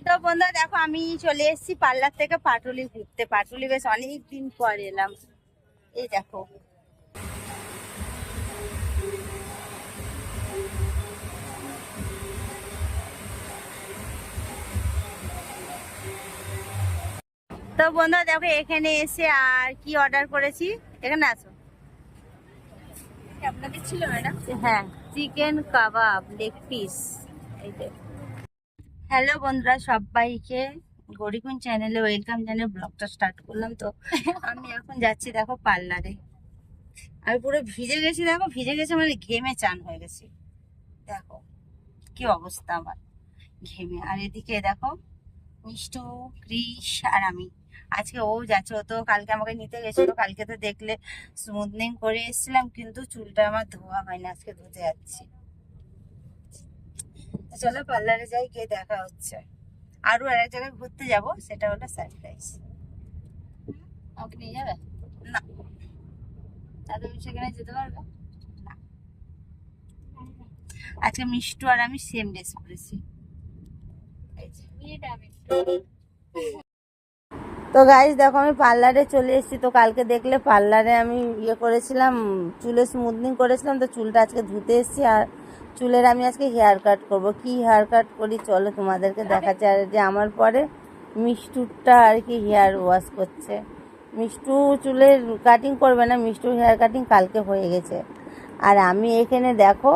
তো বন্ধুরা দেখো আমি চলে এসেছি পার্লার থেকে পাটুলি ঘুরতে। পাটুলি বেশ অনেক দিন পর এলাম। এই দেখো তো বন্ধুরা দেখো এখানে এসে আর কি অর্ডার করেছি। এখানে আসো। আপনাদের ছিল ম্যাডাম? হ্যাঁ, চিকেন কাবাব লেগ পিস। এই যে হ্যালো বন্ধুরা, সবাইকে গরিকুন চ্যানেলে ওয়েলকাম জানিয়ে ব্লগটা স্টার্ট করলাম। তো আমি এখন যাচ্ছি দেখো পার্লারে। আমি পুরো ভিজে গেছি, দেখো ভিজে গেছে মানে ঘেমে চান হয়ে গেছি। দেখো কি অবস্থা আমার ঘেমে। আর এদিকে দেখো মিষ্টু, ক্রিস আর আমি। আজকে ও যাচ্ছে, ও তো কালকে আমাকে নিতে গেছিল। কালকে তো দেখলে স্মুথনিং করে এসেছিলাম, কিন্তু চুলটা আমার ধোয়া হয়নি, আজকে ধুতে যাচ্ছি। চলো পার্লারে যাই, গিয়ে দেখা হচ্ছে। আরো আর এক জায়গায় ঘুরতে যাব, সেটা হলো সারপ্রাইজ। আমাকে নিয়ে যাবে না? তাহলে তুমি সেখানে যেতে পারবে না। আজকে মিষ্টু আর আমি সেম ড্রেস পরেছি। তো গাইস দেখো আমি পার্লারে চলে এসেছি। তো কালকে দেখলে পার্লারে আমি করেছিলাম, চুলে স্মুথনিং করেছিলাম। তো চুলটা আজকে ধুতে এসেছি। আর চুলের আমি আজকে হেয়ার কাট করবো। কি হেয়ার কাট করি চলো তোমাদেরকে দেখাচ্ছি। আর যে আমার পরে মিষ্টুরটা আর কি হেয়ার ওয়াশ করছে। মিষ্টু চুলের কাটিং করবে না, মিষ্টুর হেয়ার কাটিং কালকে হয়ে গেছে। আর আমি এখানে দেখো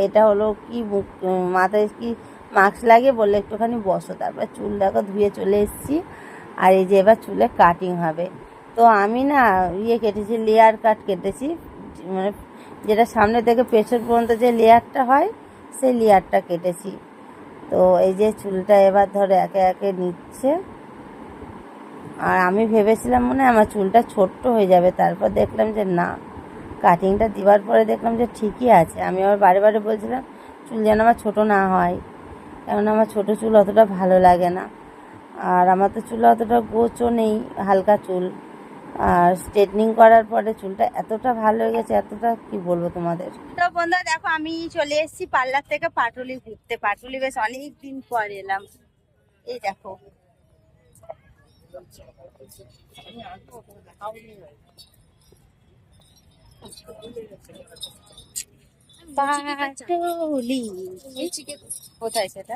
এটা হলো কি মাথায় কি মাস্ক লাগিয়ে বললে একটুখানি বসো। তারপর চুল দেখো ধুয়ে চলে এসেছি। আর এই যে এবার চুলে কাটিং হবে। তো আমি না কেটেছি, লেয়ার কাট কেটেছি। মানে যেটা সামনে থেকে পেছন পর্যন্ত যে লেয়ারটা হয় সেই লেয়ারটা কেটেছি। তো এই যে চুলটা এবার ধরো একে একে নিচ্ছে। আর আমি ভেবেছিলাম মনে হয় আমার চুলটা ছোট্ট হয়ে যাবে, তারপর দেখলাম যে না, কাটিংটা দেওয়ার পরে দেখলাম যে ঠিকই আছে। আমি আবার বারে বারে বলছিলাম চুল যেন আমার ছোটো না হয়, কারণ আমার ছোটো চুল অতটা ভালো লাগে না। আর আমার তো চুলে অতটা গোছও নেই, হালকা চুল। আর স্ট্রেটনিং করার পরে চুলটা এতটা ভালো হয়ে গেছে, এতটা কি বলবো তোমাদের। তো বন্ধুরা দেখো আমি চলে এসেছি পার্লার থেকে পাটুলি ঘুরতে। পাটুলি বেশ অনেক দিন পর এলাম। এই দেখো পাটুলি কোথায় সেটা?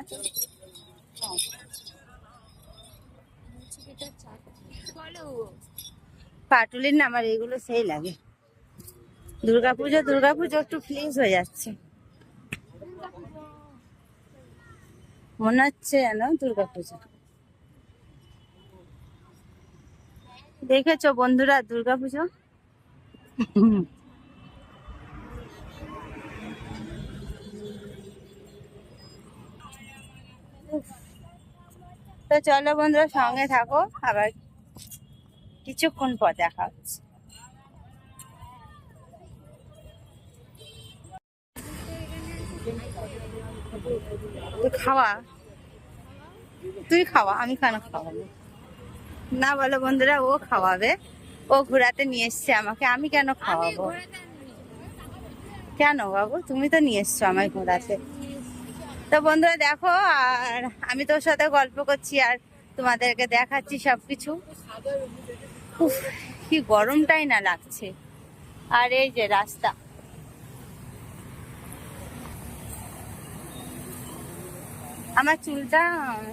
পাটুলির না আমার এগুলো সেই লাগে। দুর্গাপুজো একটু প্লিজ হয়ে যাচ্ছে মনে হচ্ছে যেন দুর্গাপুজো। দেখেছো বন্ধুরা দুর্গাপুজো? তো চলো বন্ধুরা সঙ্গে থাকো, আবার কিছুক্ষণ পর দেখা হচ্ছে। খাওয়া তুই খাওয়া, আমি কেন খাওয়াবো? না বলো বন্ধুরা, ও খাওয়াবে। ও ঘোরাতে নিয়ে এসছে আমাকে, আমি কেন খাওয়াবো? কেন বাবু, তুমি তো নিয়ে এসছো আমায় ঘোরাতে। তো বন্ধুরা দেখো, আর আমি তোর সাথে গল্প করছি আর তোমাদেরকে দেখাচ্ছি সবকিছু। উফ, কি গরমটাই না লাগছে। আর এই যে রাস্তা, আমার চুলটা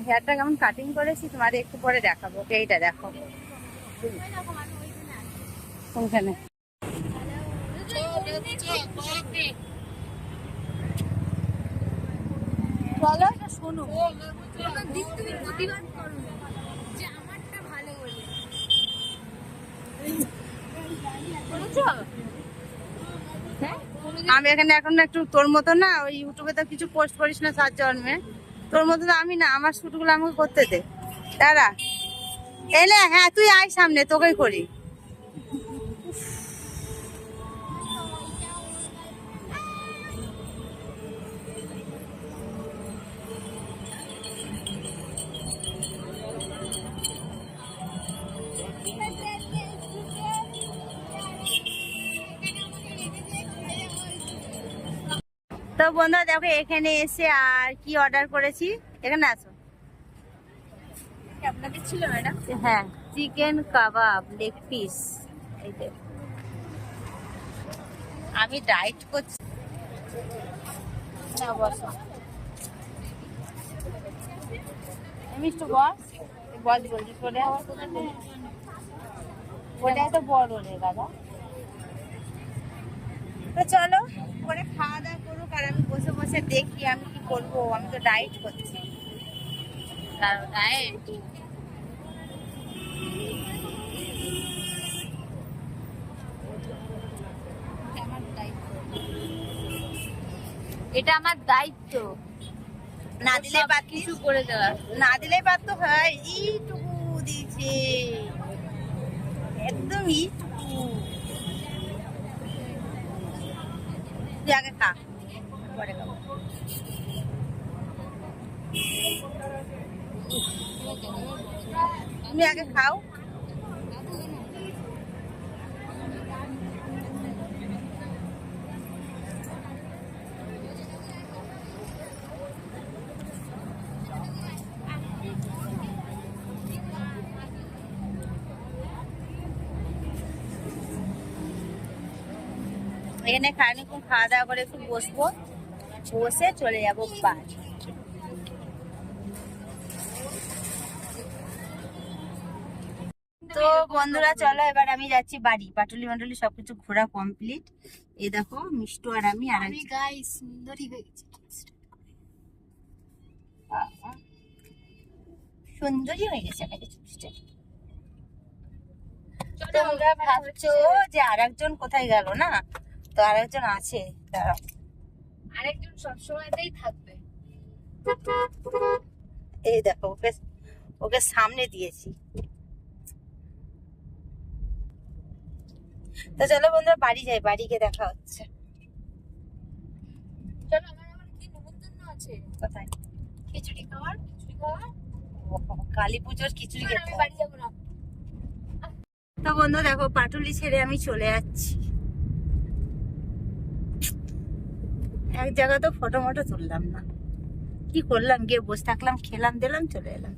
হেয়ারটা কেমন কাটিং করেছি তোমাদের একটু পরে দেখাবো। এইটা দেখো কোনখানে। বলো শোনো, আমি এখানে এখন একটু তোর মতো না, ওই ইউটিউবে তো কিছু পোস্ট করিস না সাত জন্মে। তোর মতো তো আমি না, আমার শুটগুলো আমাকে করতে দে। দাঁড়া এলে, হ্যাঁ তুই আয় সামনে, তোকেই করি। তো বন্ধুরা দেখো এখানে এসে আর কি অর্ডার করেছি। এখানে আসো। আপনাদের ছিল ম্যাডাম? হ্যাঁ, চিকেন কাবাব লেগ পিস। এই যে আমি ডায়েট করছি না, বসো মিষ্টু বস, বস জলদি করে। ওটাই তো বড় রে দাদা। তো চলো পরে খাওয়া দাওয়া করুক, আর আমি বসে বসে দেখি আমি কি করবো। আমি তো ডায়েট করছি। ডায়েট এটা আমার দায়িত্ব, না দিলে কিছু করে দেওয়া, না দিলে পারত হয়। এইটুকু দিয়েছে, একদম এইটুকু। তুই আগে খা, পরে খাবো। তুমি আগে খাও। এখানে খানিকক্ষণ খাওয়া দাওয়া করে একটু বসবো, বসে চলে যাবো বাড়ি। তো বন্ধুরা চলো এবার আমি যাচ্ছি বাড়ি। পাটুলি মাটুলি সবকিছু ঘোরা কমপ্লিট। এই দেখো মিষ্টু আর আমি আর গাইস সুন্দরী হয়ে গেছি। সুন্দরী হয়ে গেছে নাকি? তোমরা ভাবছো যে আরেকজন কোথায় গেল, না তো আরেকজন আছে, দাঁড়াও। আরেকজন সবসময়তেই থাকবে। এই দেখো ওকে, ওকে সামনে দিয়েছি। তো চলো বন্ধুরা বাড়ি যাই, বাড়ি গিয়ে দেখা হচ্ছে। চলো, আমার কি নিমন্ত্রণ আছে। কোথায়? খিচুড়ি খাওয়ার, খিচুড়ি খাওয়ার। কালী পুজোর খিচুড়ি আমি খেতে। বাড়ি যাবো না। তো বন্ধু দেখো পাটুলি ছেড়ে আমি চলে যাচ্ছি। এক জায়গা তো ফটো মটো তুললাম না, কি করলাম, গিয়ে বসে থাকলাম, খেলাম দিলাম, চলে এলাম।